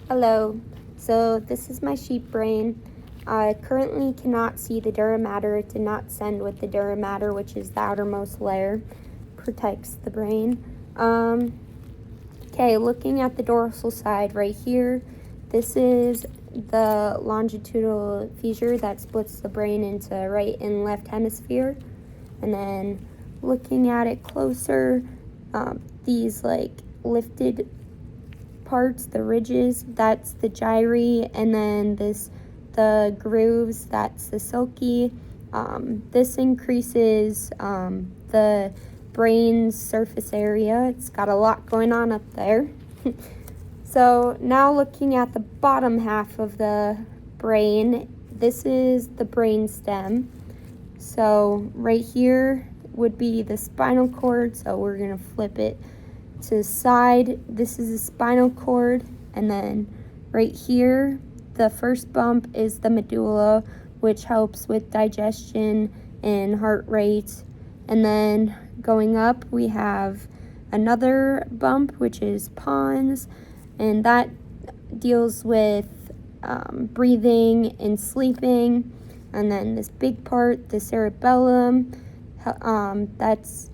Hello, so this is my sheep brain. I currently cannot see the dura mater. It did not send with the dura mater, which is the outermost layer, protects the brain. Okay, looking at the dorsal side right here, this is the longitudinal fissure that splits the brain into right and left hemisphere. And then looking at it closer, these like lifted parts, the ridges, that's the gyri, and then the grooves, that's the sulci. This increases the brain's surface area. It's got a lot going on up there. So now looking at the bottom half of the brain, this is the brain stem. So right here would be the spinal cord, so we're going to flip it to the side. This is the spinal cord, and then right here, the first bump is the medulla, which helps with digestion and heart rate. And then going up, we have another bump, which is pons, and that deals with breathing and sleeping. And then this big part, the cerebellum, that's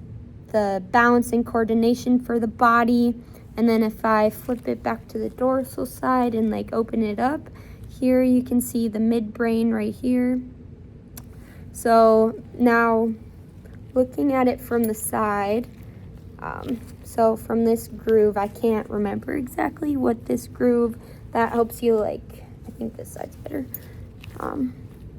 the balance and coordination for the body. And then if I flip it back to the dorsal side and like open it up, here you can see the midbrain right here. So now looking at it from the side, so from this groove, I can't remember exactly what this groove, that helps you like, I think this side's better.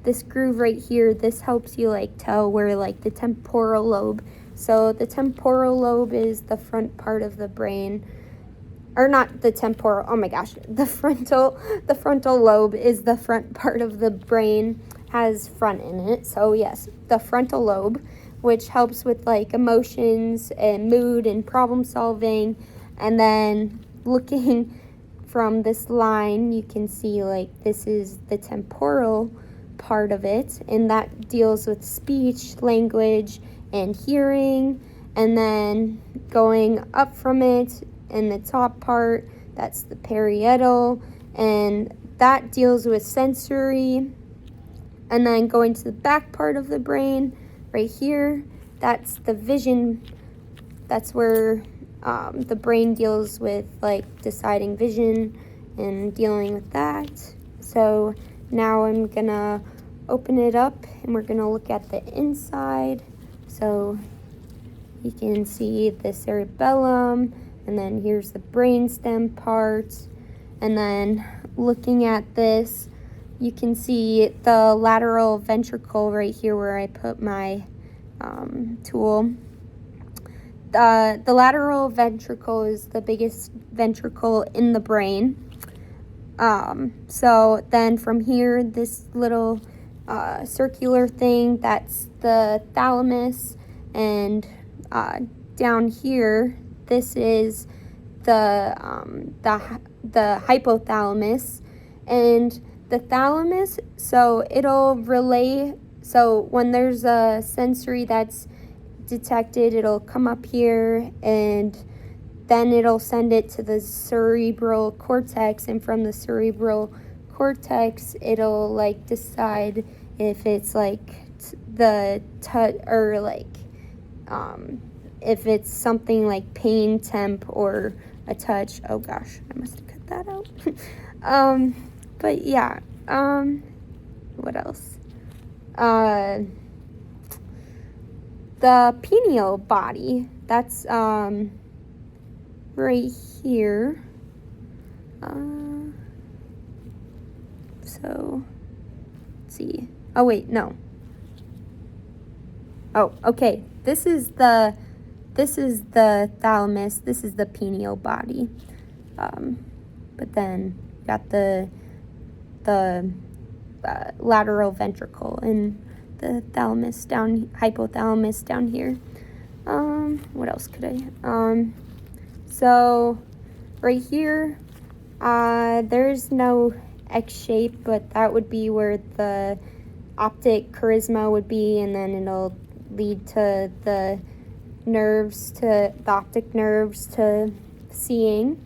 This groove right here, this helps you like tell where like the temporal lobe. So the temporal lobe is the front part of the brain, or not the temporal, oh my gosh, the frontal lobe is the front part of the brain, has front in it. So yes, the frontal lobe, which helps with like emotions and mood and problem solving. And then looking from this line, you can see like this is the temporal part of it, and that deals with speech, language, and hearing. And then going up from it in the top part, that's the parietal, and that deals with sensory. And then going to the back part of the brain right here, that's the vision. That's where the brain deals with like deciding vision and dealing with that. So now I'm gonna open it up and we're gonna look at the inside. So you can see the cerebellum, and then here's the brainstem part. And then looking at this, you can see the lateral ventricle right here where I put my tool. The lateral ventricle is the biggest ventricle in the brain. So then from here, this little circular thing, that's the thalamus, and down here, this is the hypothalamus. And the thalamus, so it'll relay, so when there's a sensory that's detected, it'll come up here, and then it'll send it to the cerebral cortex, and from the cerebral cortex, it'll like decide if it's like the touch, or like if it's something like pain, temp, or a touch. Oh gosh, I must have cut that out. But yeah, what else? The pineal body, that's right here. So let's see. Oh wait, no. Oh, okay. This is the thalamus. This is the pineal body. But then got the lateral ventricle and the thalamus down, hypothalamus down here. What else could I? So right here, there's no X shape, but that would be where the optic charisma would be, and then it'll lead to the nerves, to the optic nerves, to seeing.